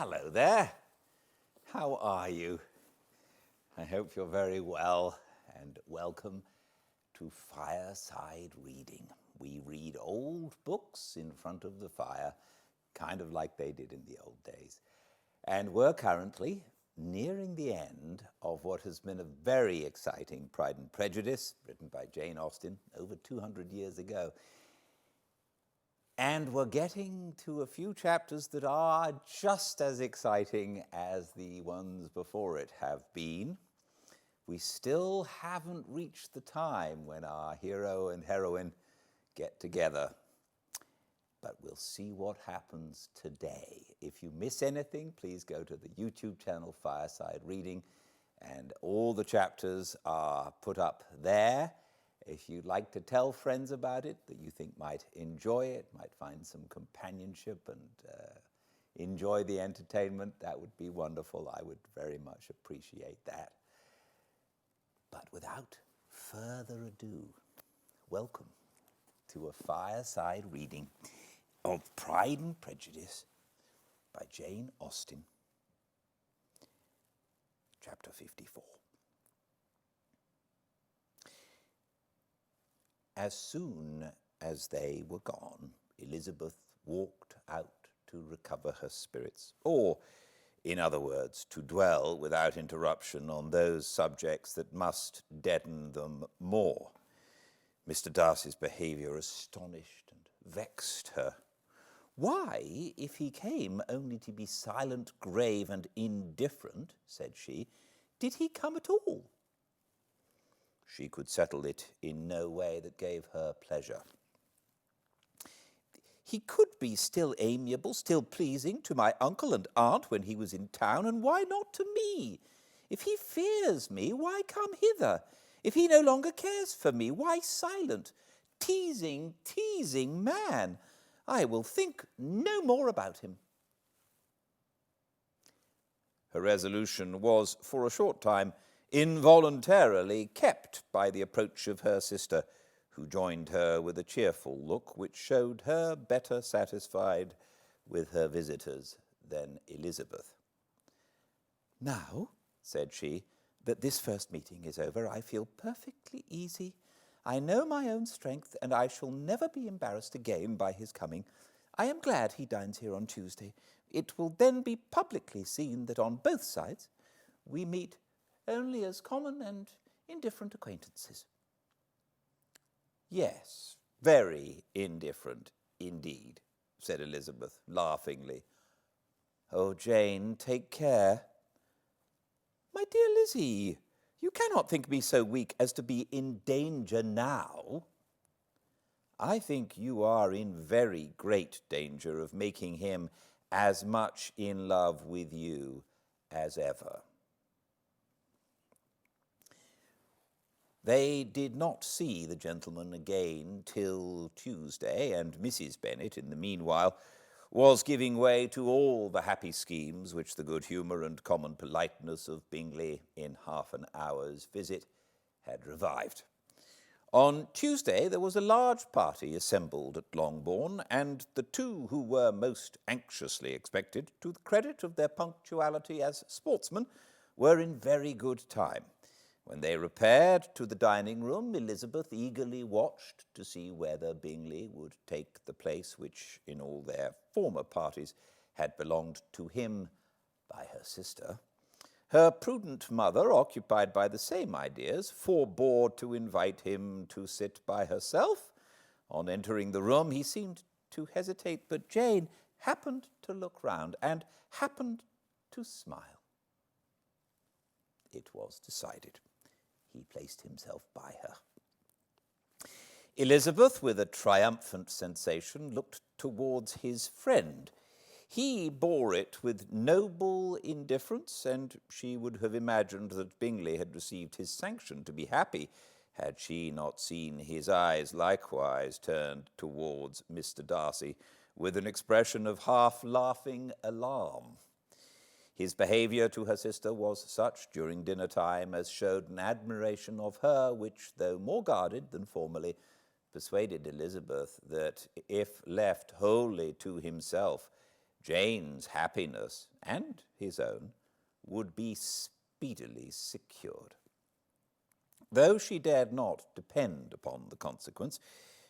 Hello there. How are you? I hope you're very well, and welcome to Fireside Reading. We read old books in front of the fire, kind of like they did in the old days. And we're currently nearing the end of what has been a very exciting Pride and Prejudice, written by Jane Austen over 200 years ago. And we're getting to a few chapters that are just as exciting as the ones before it have been. We still haven't reached the time when our hero and heroine get together. But we'll see what happens today. If you miss anything, please go to the YouTube channel Fireside Reading, and all the chapters are put up there. If you'd like to tell friends about it that you think might enjoy it, might find some companionship and enjoy the entertainment, that would be wonderful. I would very much appreciate that. But without further ado, welcome to a Fireside Reading of Pride and Prejudice by Jane Austen, chapter 54. As soon as they were gone, Elizabeth walked out to recover her spirits, or, in other words, to dwell without interruption on those subjects that must deaden them more. Mr. Darcy's behaviour astonished and vexed her. "Why, if he came only to be silent, grave, and indifferent," said she, "did he come at all?" She could settle it in no way that gave her pleasure. "He could be still amiable, still pleasing to my uncle and aunt when he was in town, and why not to me? If he fears me, why come hither? If he no longer cares for me, why silent? Teasing man! I will think no more about him." Her resolution was, for a short time, involuntarily kept by the approach of her sister, who joined her with a cheerful look which showed her better satisfied with her visitors than Elizabeth. "Now," said she, "that this first meeting is over, I feel perfectly easy. I know my own strength, and I shall never be embarrassed again by his coming. I am glad he dines here on Tuesday. It will then be publicly seen that on both sides we meet only as common and indifferent acquaintances." "Yes, very indifferent indeed," said Elizabeth laughingly. "Oh, Jane, take care." "My dear Lizzie, you cannot think me so weak as to be in danger now." "I think you are in very great danger of making him as much in love with you as ever." They did not see the gentleman again till Tuesday, and Mrs. Bennet, in the meanwhile, was giving way to all the happy schemes which the good humour and common politeness of Bingley in half an hour's visit had revived. On Tuesday there was a large party assembled at Longbourn, and the two who were most anxiously expected, to the credit of their punctuality as sportsmen, were in very good time. When they repaired to the dining-room, Elizabeth eagerly watched to see whether Bingley would take the place which, in all their former parties, had belonged to him by her sister. Her prudent mother, occupied by the same ideas, forbore to invite him to sit by herself. On entering the room, he seemed to hesitate, but Jane happened to look round and happened to smile. It was decided. He placed himself by her. Elizabeth, with a triumphant sensation, looked towards his friend. He bore it with noble indifference, and she would have imagined that Bingley had received his sanction to be happy, had she not seen his eyes likewise turned towards Mr. Darcy with an expression of half-laughing alarm. His behaviour to her sister was such during dinner-time as showed an admiration of her which, though more guarded than formerly, persuaded Elizabeth that, if left wholly to himself, Jane's happiness, and his own, would be speedily secured. Though she dared not depend upon the consequence,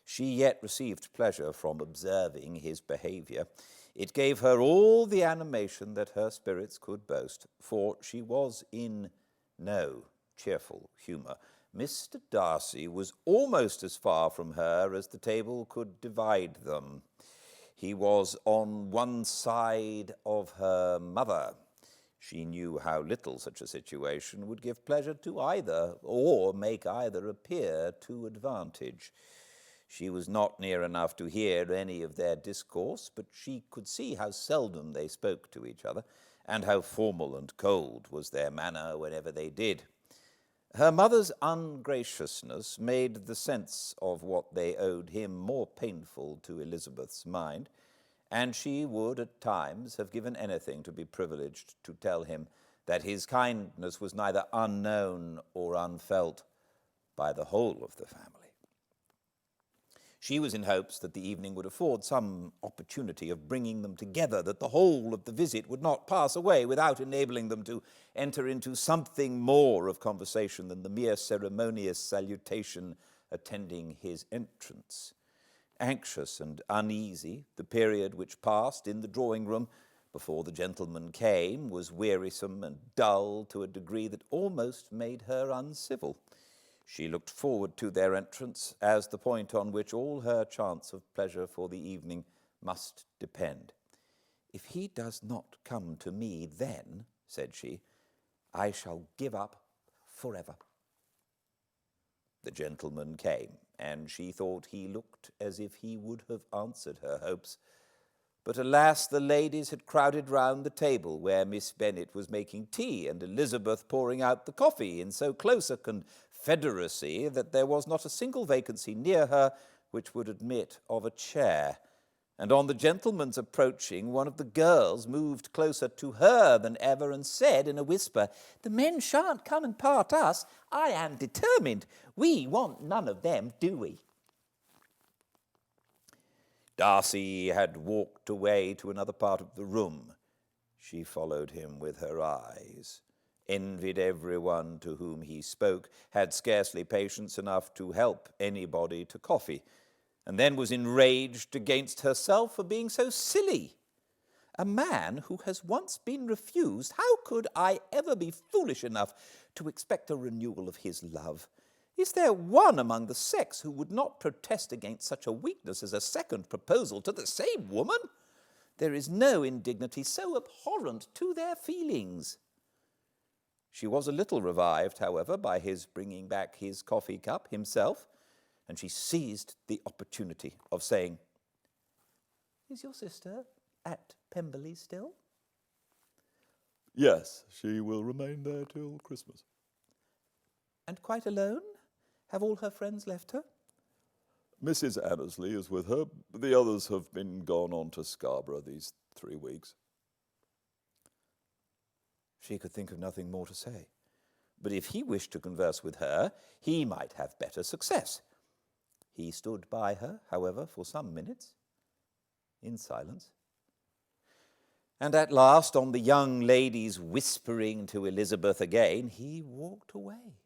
she yet received pleasure from observing his behaviour. It gave her all the animation that her spirits could boast, for she was in no cheerful humour. Mr. Darcy was almost as far from her as the table could divide them. He was on one side of her mother. She knew how little such a situation would give pleasure to either, or make either appear to advantage. She was not near enough to hear any of their discourse, but she could see how seldom they spoke to each other, and how formal and cold was their manner whenever they did. Her mother's ungraciousness made the sense of what they owed him more painful to Elizabeth's mind, and she would at times have given anything to be privileged to tell him that his kindness was neither unknown or unfelt by the whole of the family. She was in hopes that the evening would afford some opportunity of bringing them together, that the whole of the visit would not pass away without enabling them to enter into something more of conversation than the mere ceremonious salutation attending his entrance. Anxious and uneasy, the period which passed in the drawing-room before the gentleman came was wearisome and dull to a degree that almost made her uncivil. She looked forward to their entrance as the point on which all her chance of pleasure for the evening must depend. "If he does not come to me then," said she, "I shall give up forever." The gentleman came, and she thought he looked as if he would have answered her hopes. But alas, the ladies had crowded round the table where Miss Bennet was making tea and Elizabeth pouring out the coffee in so close a confederacy that there was not a single vacancy near her which would admit of a chair. And on the gentleman's approaching, one of the girls moved closer to her than ever and said in a whisper, "The men shan't come and part us. I am determined. We want none of them, do we?" Darcy had walked away to another part of the room. She followed him with her eyes, envied everyone to whom he spoke, had scarcely patience enough to help anybody to coffee, and then was enraged against herself for being so silly. A man who has once been refused, how could I ever be foolish enough to expect a renewal of his love? Is there one among the sex who would not protest against such a weakness as a second proposal to the same woman? There is no indignity so abhorrent to their feelings. She was a little revived, however, by his bringing back his coffee cup himself, and she seized the opportunity of saying, "Is your sister at Pemberley still?" "Yes, she will remain there till Christmas." "And quite alone? Have all her friends left her?" "Mrs. Annesley is with her. The others have been gone on to Scarborough these 3 weeks. She could think of nothing more to say. But if he wished to converse with her, he might have better success. He stood by her, however, for some minutes, in silence. And at last, on the young lady's whispering to Elizabeth again, he walked away.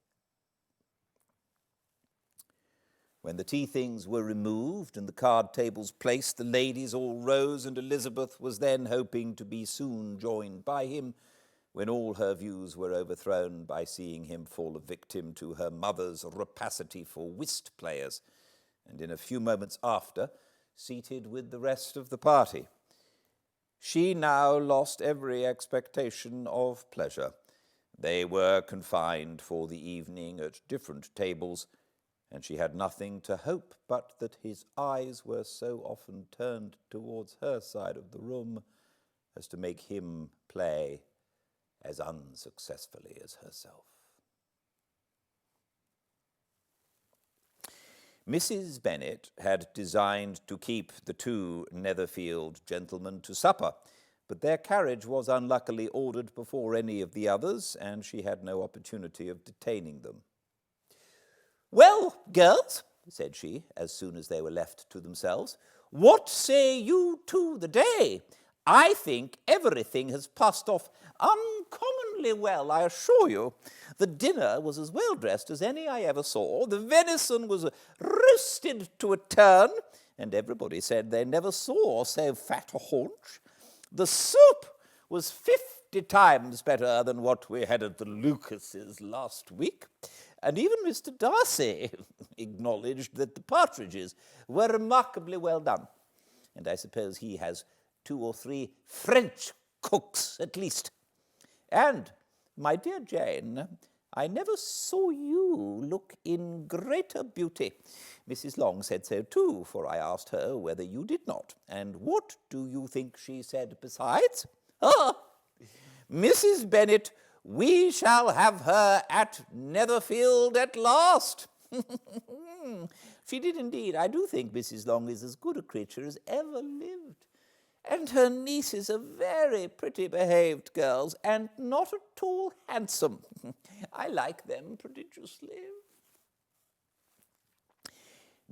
When the tea things were removed and the card tables placed, the ladies all rose, and Elizabeth was then hoping to be soon joined by him, when all her views were overthrown by seeing him fall a victim to her mother's rapacity for whist players, and in a few moments after, seated with the rest of the party. She now lost every expectation of pleasure. They were confined for the evening at different tables, and she had nothing to hope but that his eyes were so often turned towards her side of the room as to make him play as unsuccessfully as herself. Mrs. Bennet had designed to keep the 2 Netherfield gentlemen to supper, but their carriage was unluckily ordered before any of the others, and she had no opportunity of detaining them. "Well, girls," said she, as soon as they were left to themselves, "what say you to the day? I think everything has passed off uncommonly well, I assure you. The dinner was as well dressed as any I ever saw. The venison was roasted to a turn, and everybody said they never saw so fat a haunch. The soup was 50 times better than what we had at the Lucases last week, and even Mr. Darcy acknowledged that the partridges were remarkably well done. And I suppose he has 2 or 3 French cooks at least. And, my dear Jane, I never saw you look in greater beauty. Mrs. Long said so too, for I asked her whether you did not. And what do you think she said besides? Ah, Mrs. Bennet, we shall have her at Netherfield at last. She did indeed. I do think Mrs. Long is as good a creature as ever lived. And her nieces are very pretty behaved girls, and not at all handsome. I like them prodigiously.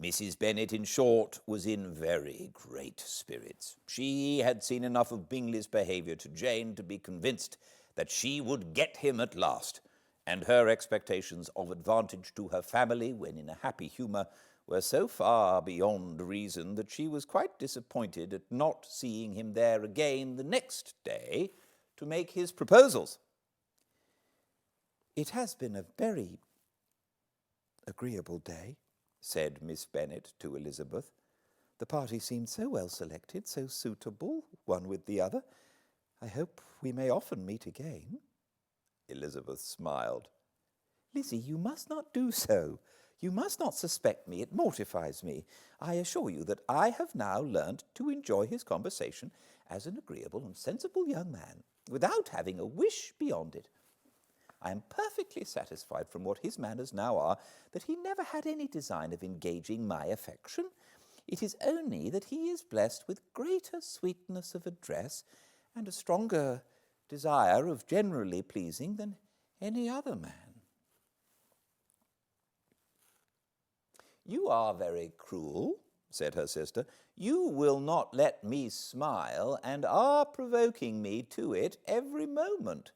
Mrs. Bennet, in short, was in very great spirits. She had seen enough of Bingley's behaviour to Jane to be convinced that she would get him at last, and her expectations of advantage to her family when in a happy humour were so far beyond reason that she was quite disappointed at not seeing him there again the next day to make his proposals. "It has been a very agreeable day," said Miss Bennet to Elizabeth. "The party seemed so well selected, so suitable, one with the other. I hope we may often meet again." Elizabeth smiled. "Lizzie, you must not do so. You must not suspect me. It mortifies me. I assure you that I have now learnt to enjoy his conversation as an agreeable and sensible young man, without having a wish beyond it. I am perfectly satisfied from what his manners now are that he never had any design of engaging my affection. It is only that he is blessed with greater sweetness of address and a stronger desire of generally pleasing than any other man." "You are very cruel," said her sister. "You will not let me smile, and are provoking me to it every moment."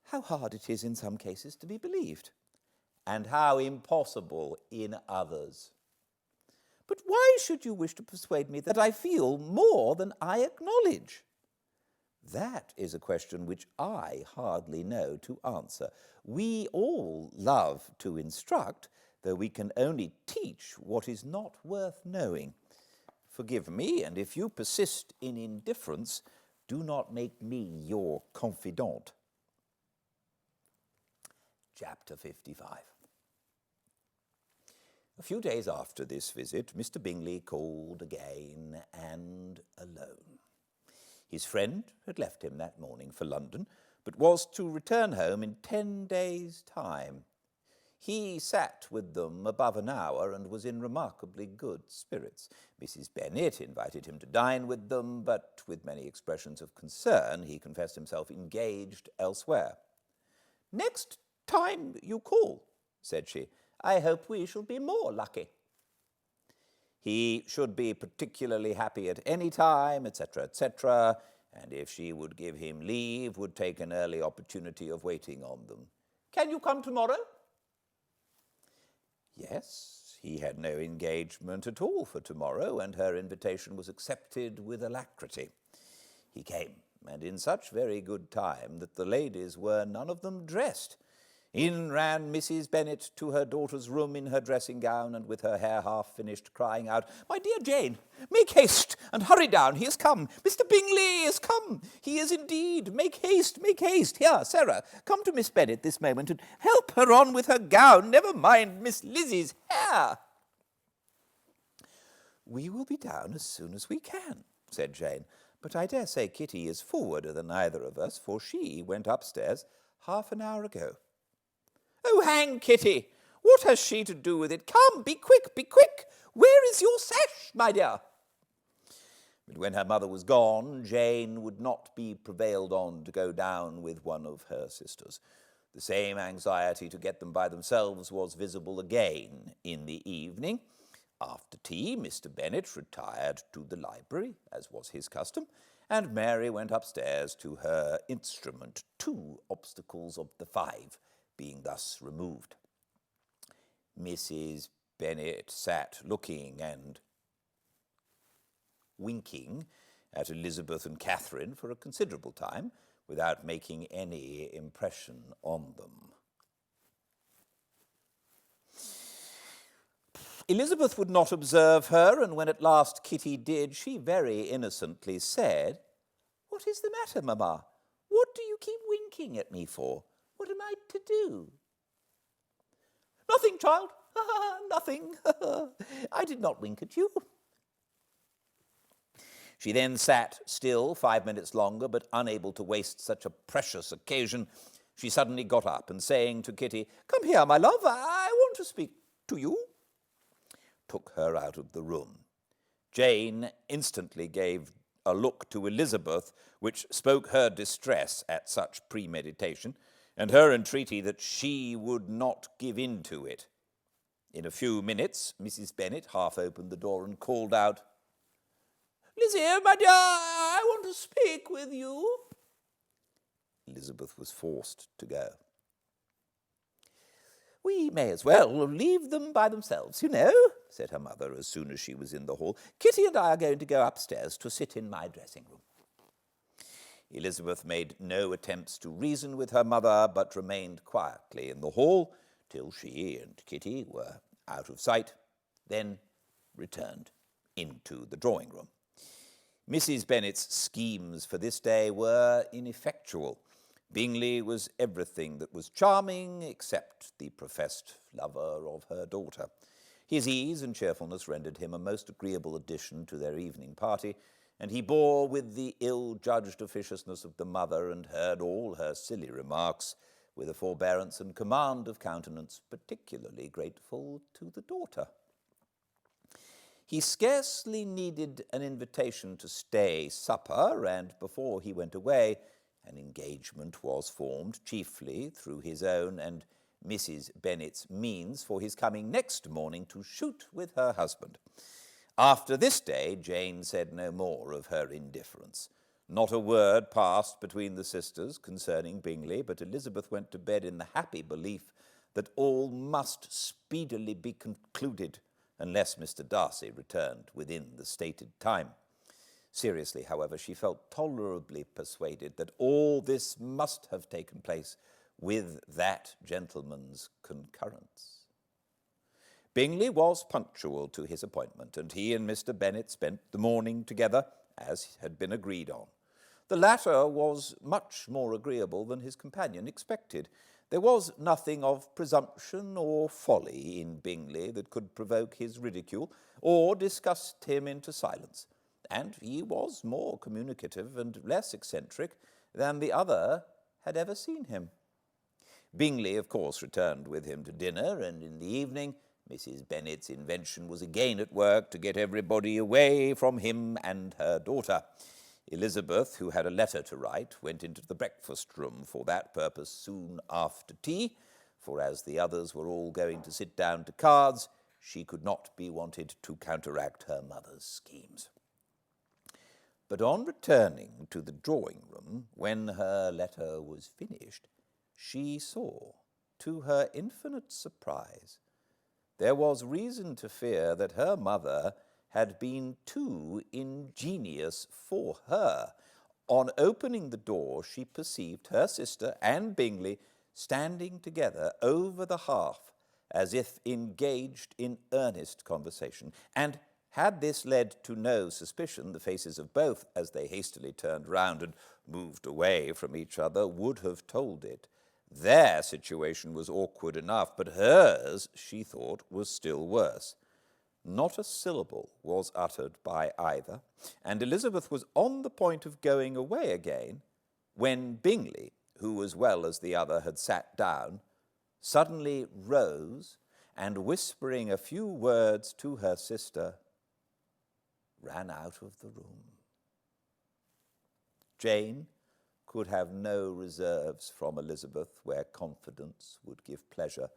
"How hard it is in some cases to be believed." "And how impossible in others." "But why should you wish to persuade me that I feel more than I acknowledge?" "That is a question which I hardly know to answer. We all love to instruct, though we can only teach what is not worth knowing. Forgive me, and if you persist in indifference, do not make me your confidant." Chapter 55. A few days after this visit, Mr. Bingley called again and alone. His friend had left him that morning for London, but was to return home in 10 days' time. He sat with them above an hour and was in remarkably good spirits. Mrs. Bennet invited him to dine with them, but with many expressions of concern he confessed himself engaged elsewhere. "Next time you call," said she, "I hope we shall be more lucky." He should be particularly happy at any time, etc., etc., and if she would give him leave, would take an early opportunity of waiting on them. "Can you come tomorrow?" Yes, he had no engagement at all for tomorrow, and her invitation was accepted with alacrity. He came, and in such very good time that the ladies were none of them dressed. In ran Mrs. Bennet to her daughter's room in her dressing gown, and with her hair half finished, crying out, "My dear Jane, make haste and hurry down. He has come. Mr. Bingley is come. He is indeed. Make haste, make haste. Here, Sarah, come to Miss Bennet this moment and help her on with her gown. Never mind Miss Lizzie's hair." "We will be down as soon as we can," said Jane, "but I dare say Kitty is forwarder than either of us, for she went upstairs half an hour ago." "Oh, hang Kitty! What has she to do with it? Come, be quick, be quick! Where is your sash, my dear?" But when her mother was gone, Jane would not be prevailed on to go down with one of her sisters. The same anxiety to get them by themselves was visible again in the evening. After tea, Mr. Bennet retired to the library, as was his custom, and Mary went upstairs to her instrument, 2 obstacles of the 5 being thus removed. Mrs. Bennet sat looking and winking at Elizabeth and Catherine for a considerable time, without making any impression on them. Elizabeth would not observe her, and when at last Kitty did, she very innocently said, "What is the matter, mamma? What do you keep winking at me for? What am I to do?" "Nothing, child, nothing. I did not wink at you." She then sat still 5 minutes longer, but unable to waste such a precious occasion, she suddenly got up, and saying to Kitty, "Come here, my love, I want to speak to you," took her out of the room. Jane instantly gave a look to Elizabeth which spoke her distress at such premeditation, and her entreaty that she would not give in to it. In a few minutes, Mrs. Bennet half opened the door and called out, "Lizzie, my dear, I want to speak with you." Elizabeth was forced to go. "We may as well leave them by themselves, you know," said her mother as soon as she was in the hall. "Kitty and I are going to go upstairs to sit in my dressing room." Elizabeth made no attempts to reason with her mother, but remained quietly in the hall till she and Kitty were out of sight, then returned into the drawing room. Mrs. Bennet's schemes for this day were ineffectual. Bingley was everything that was charming except the professed lover of her daughter. His ease and cheerfulness rendered him a most agreeable addition to their evening party, and he bore with the ill-judged officiousness of the mother and heard all her silly remarks with a forbearance and command of countenance particularly grateful to the daughter. He scarcely needed an invitation to stay supper, and before he went away, an engagement was formed, chiefly through his own and Mrs. Bennet's means, for his coming next morning to shoot with her husband. After this day, Jane said no more of her indifference. Not a word passed between the sisters concerning Bingley, but Elizabeth went to bed in the happy belief that all must speedily be concluded, unless Mr. Darcy returned within the stated time. Seriously, however, she felt tolerably persuaded that all this must have taken place with that gentleman's concurrence. Bingley was punctual to his appointment, and he and Mr. Bennet spent the morning together, as had been agreed on. The latter was much more agreeable than his companion expected. There was nothing of presumption or folly in Bingley that could provoke his ridicule or disgust him into silence, and he was more communicative and less eccentric than the other had ever seen him. Bingley, of course, returned with him to dinner, and in the evening Mrs. Bennet's invention was again at work to get everybody away from him and her daughter. Elizabeth, who had a letter to write, went into the breakfast-room for that purpose soon after tea, for as the others were all going to sit down to cards, she could not be wanted to counteract her mother's schemes. But on returning to the drawing-room, when her letter was finished, she saw, to her infinite surprise, there was reason to fear that her mother had been too ingenious for her. On opening the door, she perceived her sister and Bingley standing together over the hearth, as if engaged in earnest conversation, and had this led to no suspicion, the faces of both, as they hastily turned round and moved away from each other, would have told it. Their situation was awkward enough, but hers, she thought, was still worse. Not a syllable was uttered by either, and Elizabeth was on the point of going away again, when Bingley, who as well as the other had sat down, suddenly rose, and whispering a few words to her sister, ran out of the room. Jane could have no reserves from Elizabeth where confidence would give pleasure,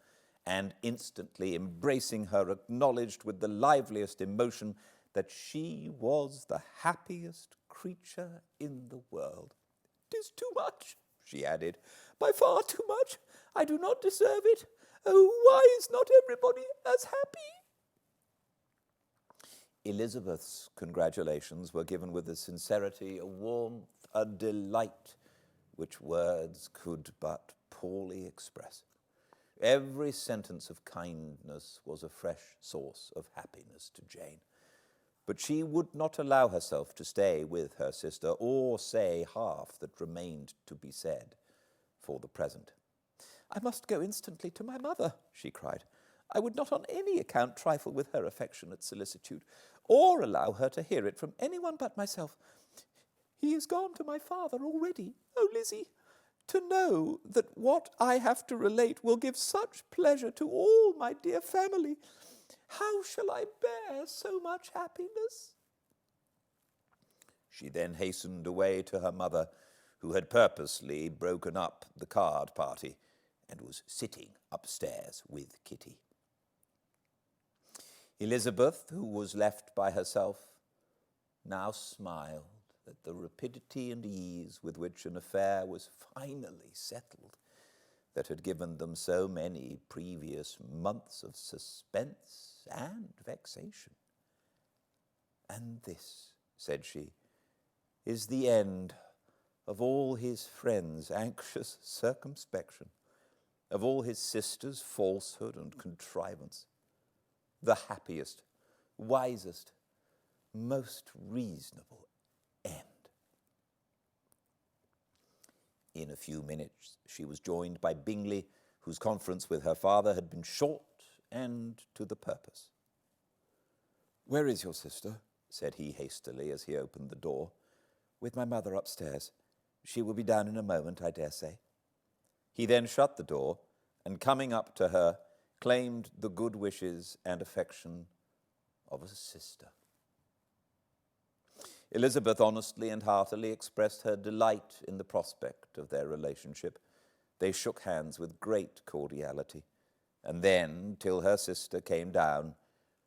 and instantly embracing her, acknowledged with the liveliest emotion that she was the happiest creature in the world. "'Tis too much," she added, "by far too much. I do not deserve it. Oh, why is not everybody as happy?" Elizabeth's congratulations were given with a sincerity, a warmth, a delight which words could but poorly express. Every sentence of kindness was a fresh source of happiness to Jane. But she would not allow herself to stay with her sister or say half that remained to be said for the present. "I must go instantly to my mother," she cried. "I would not on any account trifle with her affectionate solicitude, or allow her to hear it from anyone but myself. He is gone to my father already. Oh, Lizzie, to know that what I have to relate will give such pleasure to all my dear family. How shall I bear so much happiness?" She then hastened away to her mother, who had purposely broken up the card party and was sitting upstairs with Kitty. Elizabeth, who was left by herself, now smiled at the rapidity and ease with which an affair was finally settled that had given them so many previous months of suspense and vexation. "And this," said she, "is the end of all his friends' anxious circumspection, of all his sister's falsehood and contrivance. The happiest, wisest, most reasonable end." In a few minutes she was joined by Bingley, whose conference with her father had been short and to the purpose. "Where is your sister?" said he hastily as he opened the door. "With my mother upstairs. She will be down in a moment, I dare say." He then shut the door, and coming up to her, claimed the good wishes and affection of a sister. Elizabeth honestly and heartily expressed her delight in the prospect of their relationship. They shook hands with great cordiality, and then, till her sister came down,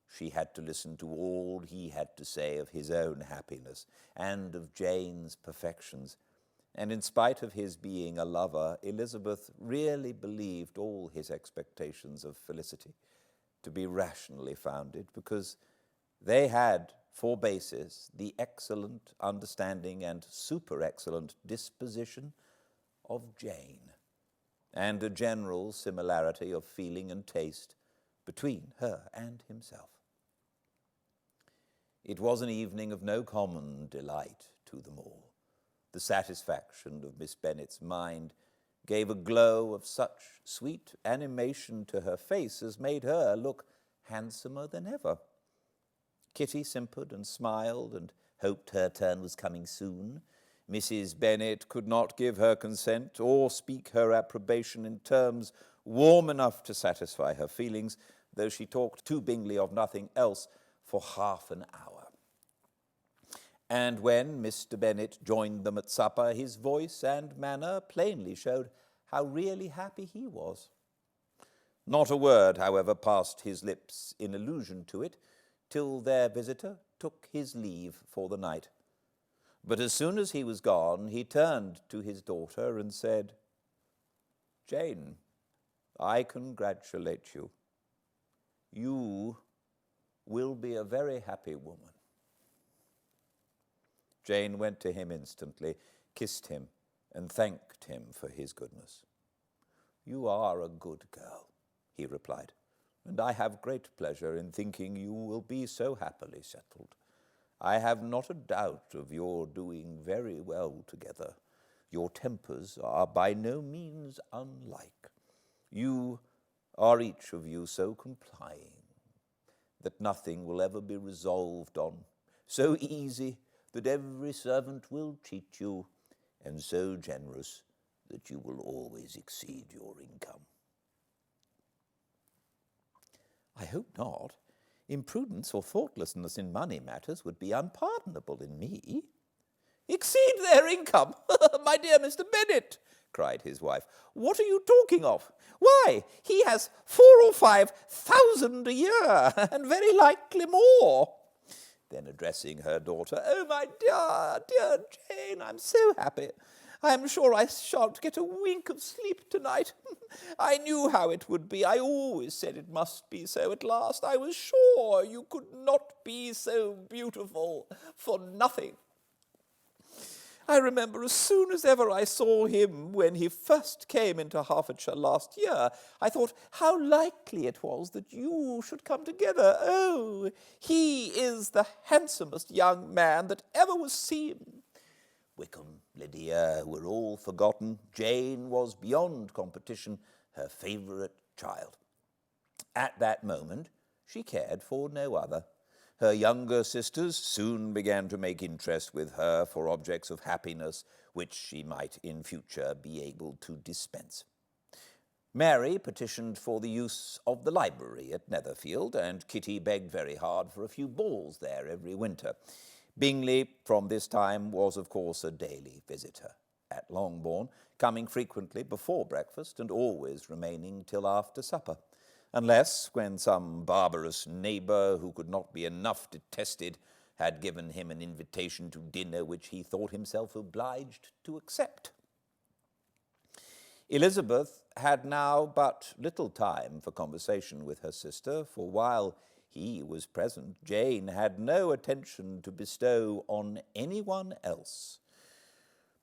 she had to listen to all he had to say of his own happiness and of Jane's perfections. And in spite of his being a lover, Elizabeth really believed all his expectations of felicity to be rationally founded, because they had for basis the excellent understanding and super-excellent disposition of Jane, and a general similarity of feeling and taste between her and himself. It was an evening of no common delight to them all. The satisfaction of Miss Bennet's mind gave a glow of such sweet animation to her face as made her look handsomer than ever. Kitty simpered and smiled and hoped her turn was coming soon. Mrs. Bennet could not give her consent or speak her approbation in terms warm enough to satisfy her feelings, though she talked to Bingley of nothing else for half an hour. And when Mr. Bennet joined them at supper, his voice and manner plainly showed how really happy he was. Not a word, however, passed his lips in allusion to it, till their visitor took his leave for the night. But as soon as he was gone, he turned to his daughter and said, "Jane, I congratulate you. You will be a very happy woman." Jane went to him instantly, kissed him, and thanked him for his goodness. "You are a good girl," he replied, "and I have great pleasure in thinking you will be so happily settled. I have not a doubt of your doing very well together. Your tempers are by no means unlike. You are each of you so complying that nothing will ever be resolved on, so easy that every servant will cheat you, and so generous that you will always exceed your income." "I hope not. Imprudence or thoughtlessness in money matters would be unpardonable in me." "Exceed their income! My dear Mr. Bennet," cried his wife, "what are you talking of? Why, he has 4,000 or 5,000 a year, and very likely more. Then addressing her daughter, oh, my dear Jane, I'm so happy. I'm sure I shan't get a wink of sleep tonight. I knew how it would be. I always said it must be so at last. I was sure you could not be so beautiful for nothing. I remember as soon as ever I saw him when he first came into Hertfordshire last year, I thought how likely it was that you should come together. Oh, he is the handsomest young man that ever was seen. Wickham, Lydia were all forgotten. Jane was beyond competition, her favourite child. At that moment, she cared for no other. Her younger sisters soon began to make interest with her for objects of happiness which she might in future be able to dispense. Mary petitioned for the use of the library at Netherfield, and Kitty begged very hard for a few balls there every winter. Bingley, from this time, was of course a daily visitor at Longbourn, coming frequently before breakfast and always remaining till after supper, unless when some barbarous neighbour who could not be enough detested had given him an invitation to dinner which he thought himself obliged to accept. Elizabeth had now but little time for conversation with her sister, for while he was present, Jane had no attention to bestow on anyone else.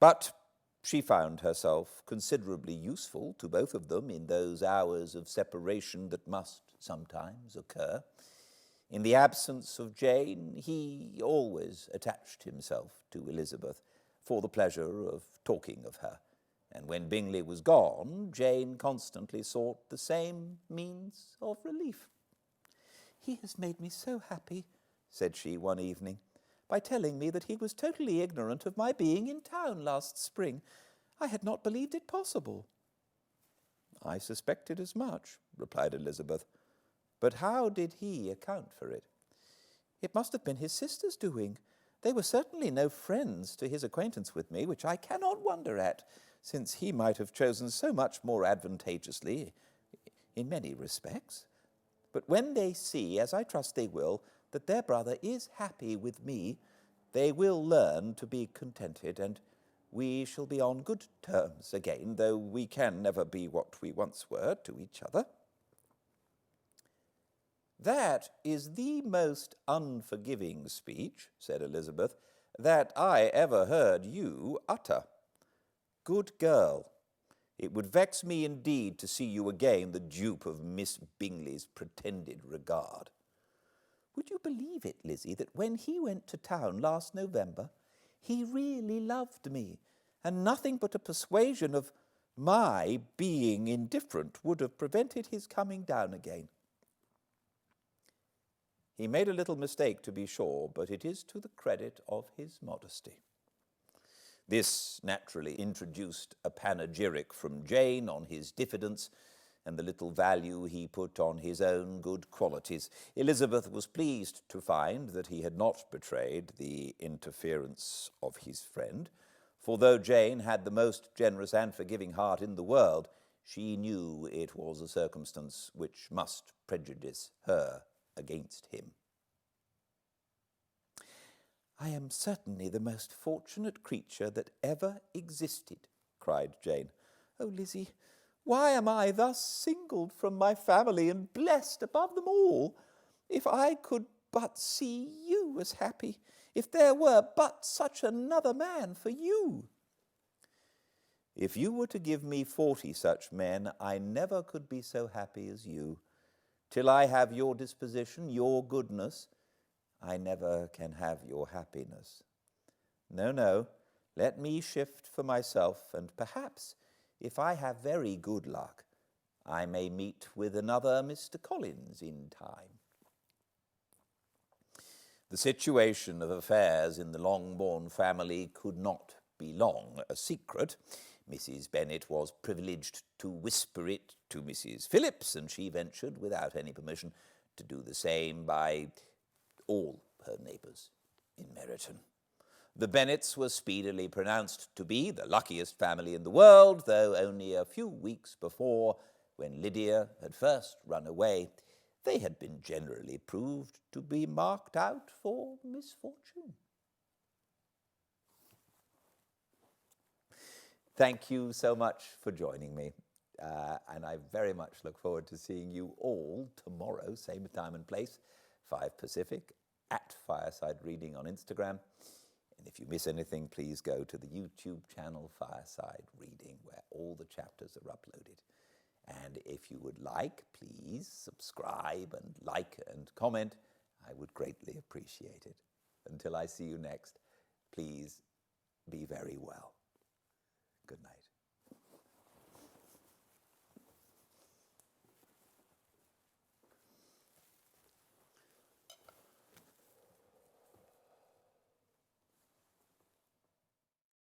But she found herself considerably useful to both of them in those hours of separation that must sometimes occur. In the absence of Jane, he always attached himself to Elizabeth for the pleasure of talking of her, and when Bingley was gone, Jane constantly sought the same means of relief. "He has made me so happy," said she one evening, "by telling me that he was totally ignorant of my being in town last spring. I had not believed it possible." "I suspected as much," replied Elizabeth. "But how did he account for it?" "It must have been his sister's doing. They were certainly no friends to his acquaintance with me, which I cannot wonder at, since he might have chosen so much more advantageously in many respects. But when they see, as I trust they will, that their brother is happy with me, they will learn to be contented, and we shall be on good terms again, though we can never be what we once were to each other." "That is the most unforgiving speech," said Elizabeth, "that I ever heard you utter. Good girl, it would vex me indeed to see you again the dupe of Miss Bingley's pretended regard. Would you believe it, Lizzie, that when he went to town last November, he really loved me, and nothing but a persuasion of my being indifferent would have prevented his coming down again? He made a little mistake, to be sure, but it is to the credit of his modesty." This naturally introduced a panegyric from Jane on his diffidence and the little value he put on his own good qualities. Elizabeth was pleased to find that he had not betrayed the interference of his friend, for though Jane had the most generous and forgiving heart in the world, she knew it was a circumstance which must prejudice her against him. "I am certainly the most fortunate creature that ever existed," cried Jane. "Oh, Lizzie, why am I thus singled from my family and blessed above them all? If I could but see you as happy, if there were but such another man for you!" "If you were to give me 40 such men, I never could be so happy as you. Till I have your disposition, your goodness, I never can have your happiness. No, let me shift for myself, and perhaps, if I have very good luck, I may meet with another Mr. Collins in time." The situation of affairs in the Longbourn family could not be long a secret. Mrs. Bennet was privileged to whisper it to Mrs. Phillips, and she ventured, without any permission, to do the same by all her neighbours in Meryton. The Bennets were speedily pronounced to be the luckiest family in the world, though only a few weeks before when Lydia had first run away, they had been generally proved to be marked out for misfortune. Thank you so much for joining me, and I very much look forward to seeing you all tomorrow, same time and place, 5 Pacific, at Fireside Reading on Instagram. And if you miss anything, please go to the YouTube channel Fireside Reading, where all the chapters are uploaded. And if you would like, please subscribe and like and comment. I would greatly appreciate it. Until I see you next, please be very well. Good night.